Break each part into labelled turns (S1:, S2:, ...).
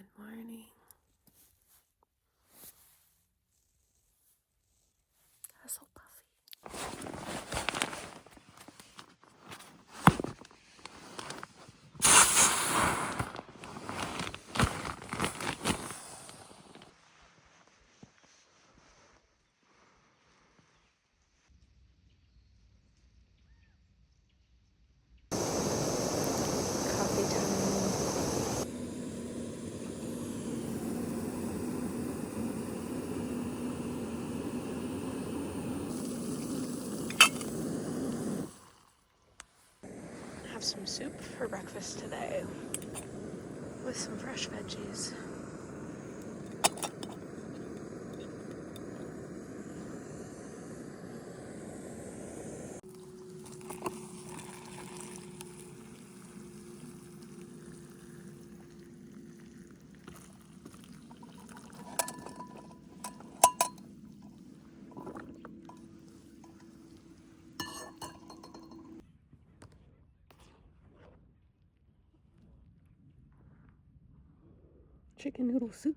S1: Good morning. That's so puffy. Coffee time. Have some soup for breakfast today with some fresh veggies. Chicken noodle soup.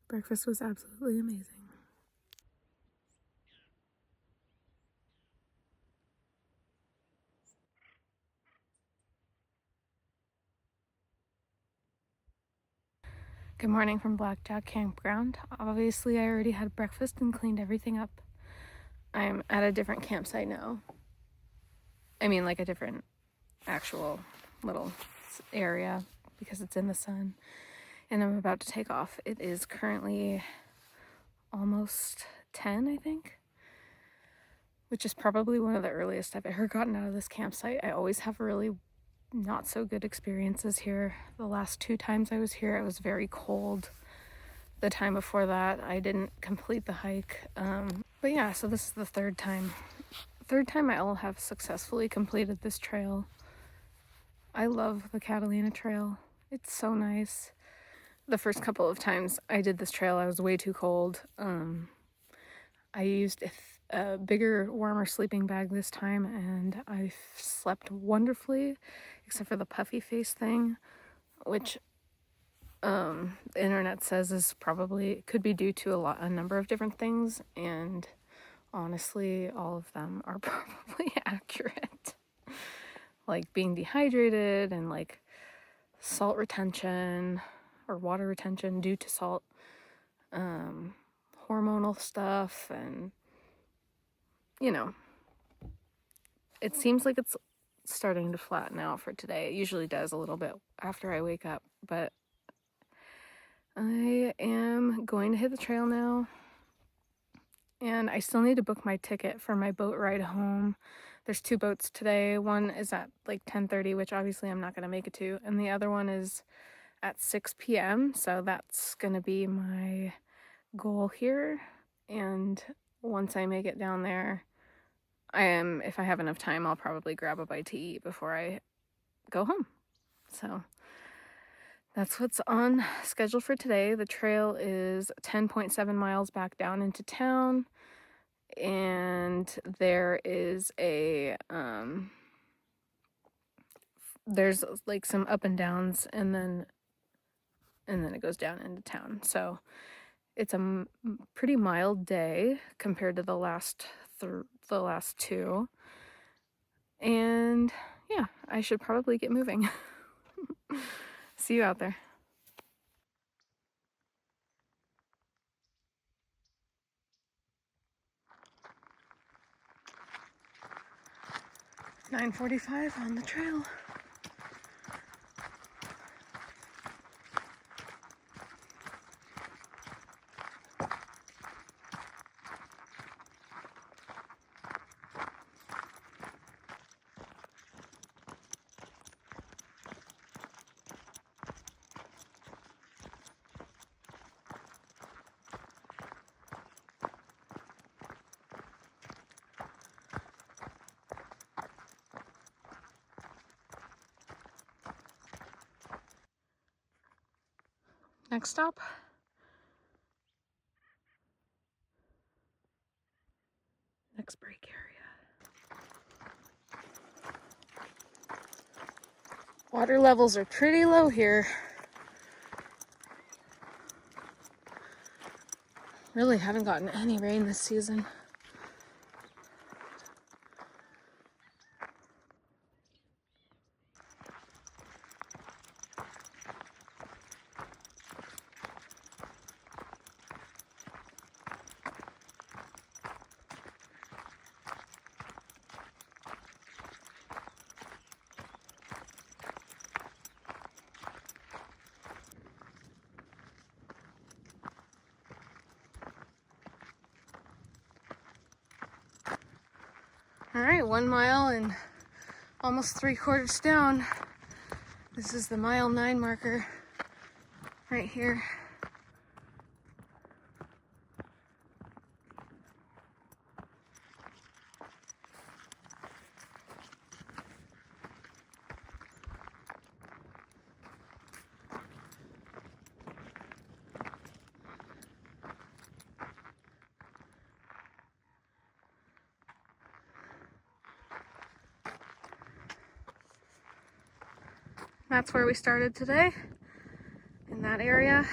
S1: Breakfast was absolutely amazing. Good morning from Blackjack Campground. Obviously, I already had breakfast and cleaned everything up. I'm at a different campsite now. I mean, like a different actual little area because it's in the sun. And I'm about to take off. It is currently almost 10, I think, which is probably one of the earliest I've ever gotten out of this campsite. I always have really not so good experiences here. The last 2 times I was here, it was very cold. The time before that, I didn't complete the hike. But yeah, so this is the third time. Third time I'll have successfully completed this trail. I love the Catalina Trail. It's so nice. The first couple of times I did this trail, I was way too cold. I used a bigger, warmer sleeping bag this time, and I slept wonderfully, except for the puffy face thing, which the internet says is probably could be due to a number of different things, and honestly, all of them are probably accurate. Like being dehydrated and like salt retention or water retention due to salt, hormonal stuff, and it seems like it's starting to flatten out for today. It usually does a little bit after I wake up, but I am going to hit the trail now, and I still need to book my ticket for my boat ride home. There's 2 boats today. One is at like 10:30, which obviously I'm not going to make it to, and the other one is at 6 p.m. So that's going to be my goal here. And once I make it down there, if I have enough time, I'll probably grab a bite to eat before I go home. So that's what's on schedule for today. The trail is 10.7 miles back down into town, and there is there's like some up and downs, and then it goes down into town. So it's a pretty mild day compared to the last 2. And yeah, I should probably get moving. See you out there. (9:45) on the trail. Next stop, next break area. Water levels are pretty low here. Really haven't gotten any rain this season. All right, 1 mile and almost 3/4 down. This is the mile 9 marker right here. That's where we started today, in that area.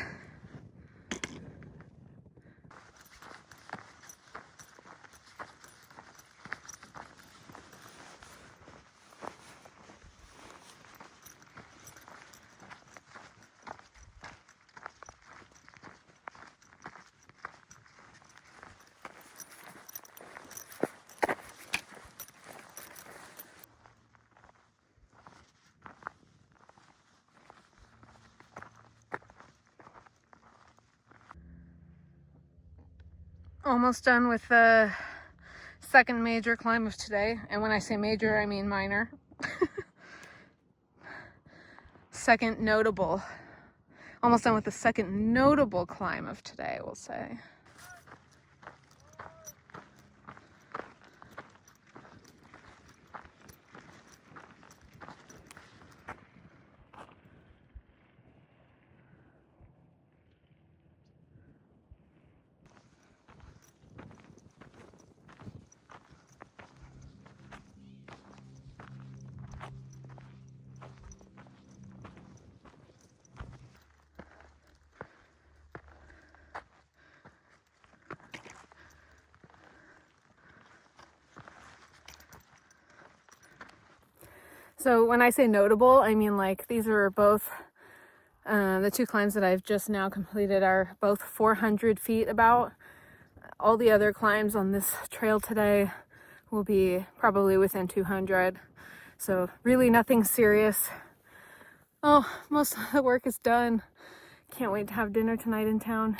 S1: Almost done with the second major climb of today. And when I say major, I mean minor. Second notable. Almost done with the second notable climb of today, we'll say. So when I say notable, I mean like these are both, the 2 climbs that I've just now completed are both 400 feet about. All the other climbs on this trail today will be probably within 200. So really nothing serious. Oh, most of the work is done. Can't wait to have dinner tonight in town.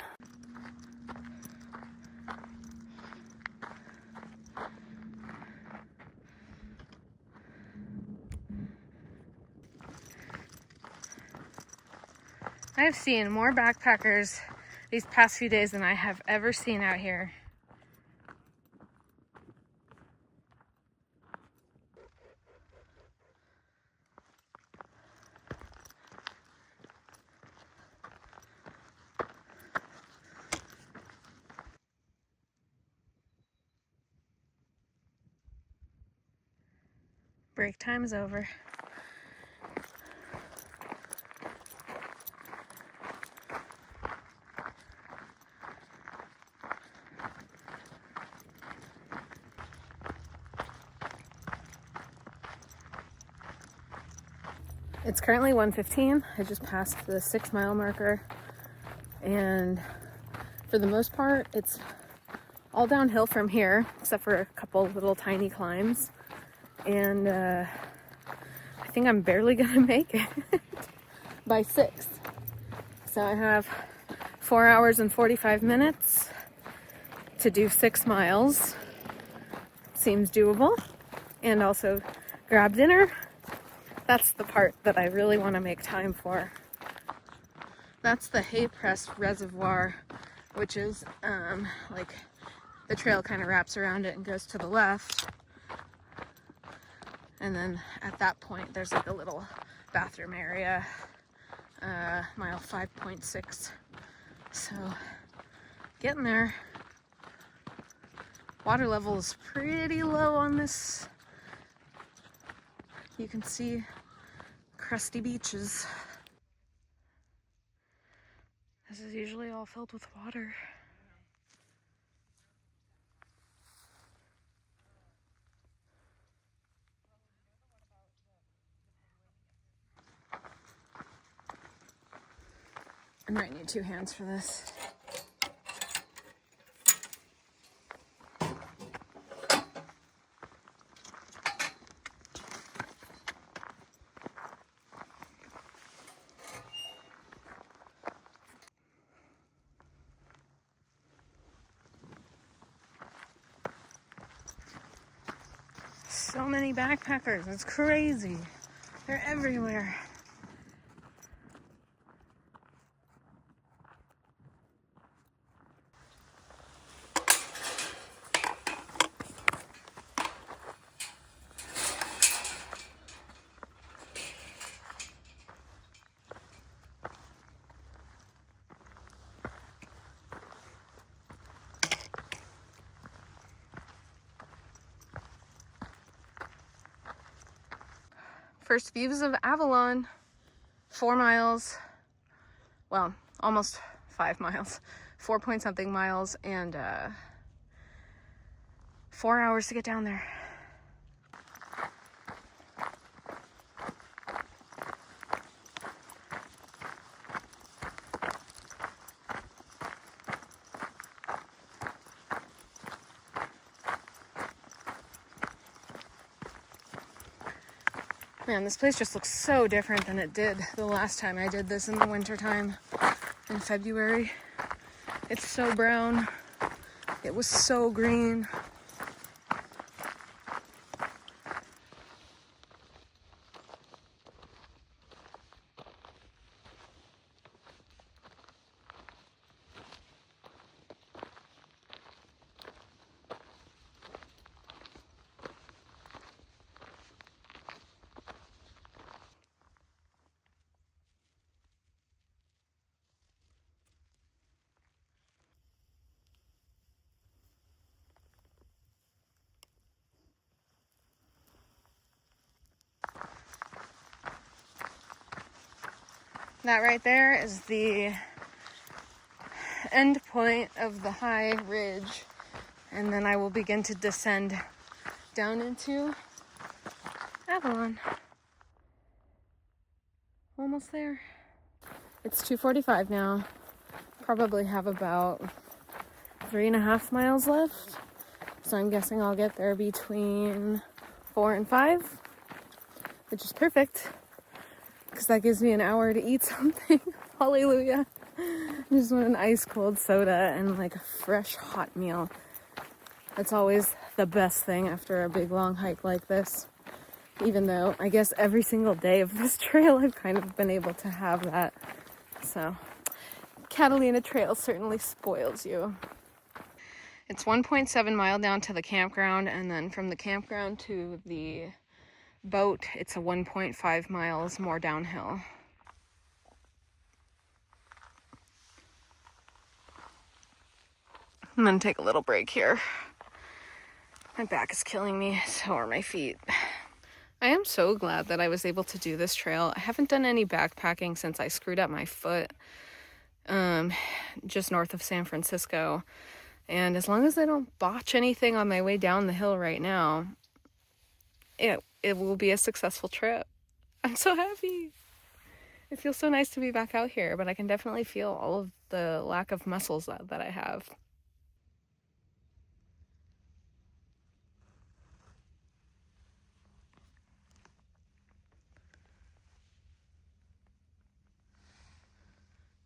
S1: I've seen more backpackers these past few days than I have ever seen out here. Break time is over. It's currently 1:15. I just passed the 6 mile marker, and for the most part it's all downhill from here except for a couple little tiny climbs, and I think I'm barely gonna make it by 6. So I have 4 hours and 45 minutes to do 6 miles. Seems doable. And also grab dinner. That's the part that I really want to make time for. That's the Hay Press Reservoir, which is like the trail kind of wraps around it and goes to the left. And then at that point there's like a little bathroom area, mile 5.6. So getting there. Water level is pretty low on this. You can see crusty beaches. This is usually all filled with water. I might need 2 hands for this. So many backpackers, it's crazy. They're everywhere. First views of Avalon. 4 miles, well, almost 5 miles, 4 point something miles, and 4 hours to get down there. Man, this place just looks so different than it did the last time I did this in the wintertime in February. It's so brown. It was so green. That right there is the end point of the high ridge, and then I will begin to descend down into Avalon. Almost there. It's 2:45 now. Probably have about 3.5 miles left, so I'm guessing I'll get there between 4 and 5, which is perfect because that gives me an hour to eat something. Hallelujah. I just want an ice cold soda and like a fresh hot meal. That's always the best thing after a big long hike like this. Even though I guess every single day of this trail I've kind of been able to have that. So Catalina Trail certainly spoils you. It's 1.7 mile down to the campground, and then from the campground to the boat, it's a 1.5 miles more downhill. I'm gonna take a little break here. My back is killing me, so are my feet. I am so glad that I was able to do this trail. I haven't done any backpacking since I screwed up my foot just north of San Francisco. And as long as I don't botch anything on my way down the hill right now, it will be a successful trip. I'm so happy. It feels so nice to be back out here, but I can definitely feel all of the lack of muscles that I have.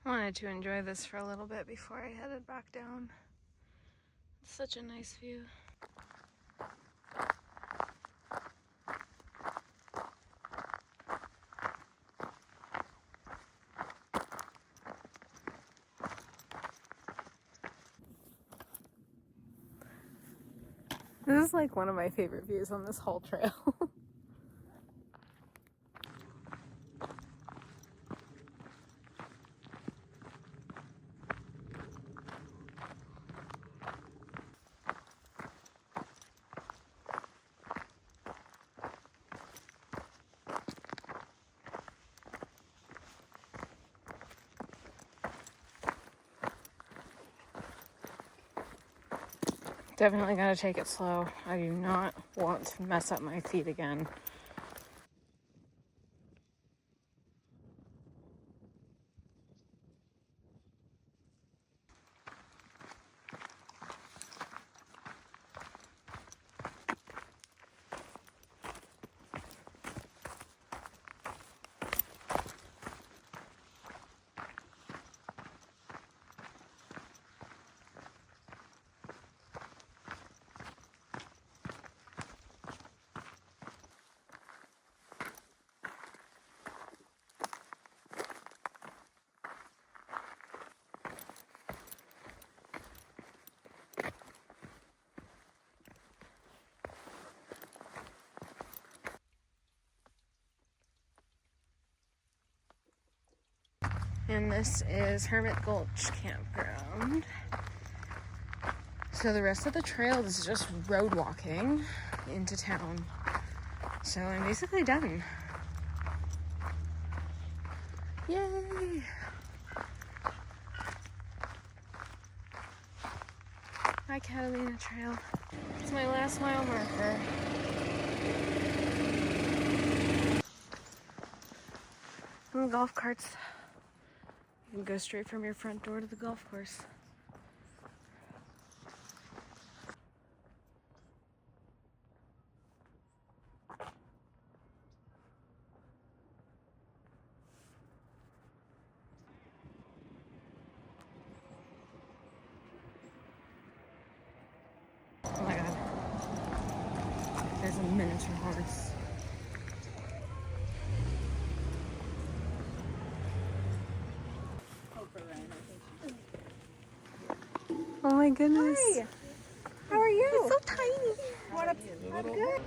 S1: I wanted to enjoy this for a little bit before I headed back down. It's such a nice view. This is like one of my favorite views on this whole trail. Definitely gotta take it slow. I do not want to mess up my feet again. And this is Hermit Gulch Campground. So the rest of the trail is just road walking into town. So I'm basically done. Yay! Hi, Catalina Trail. It's my last mile marker. And the golf carts. You can go straight from your front door to the golf course. Oh my god. There's a miniature horse. Oh my goodness.
S2: Hi. How are you?
S1: It's so tiny.
S2: What a, I'm good.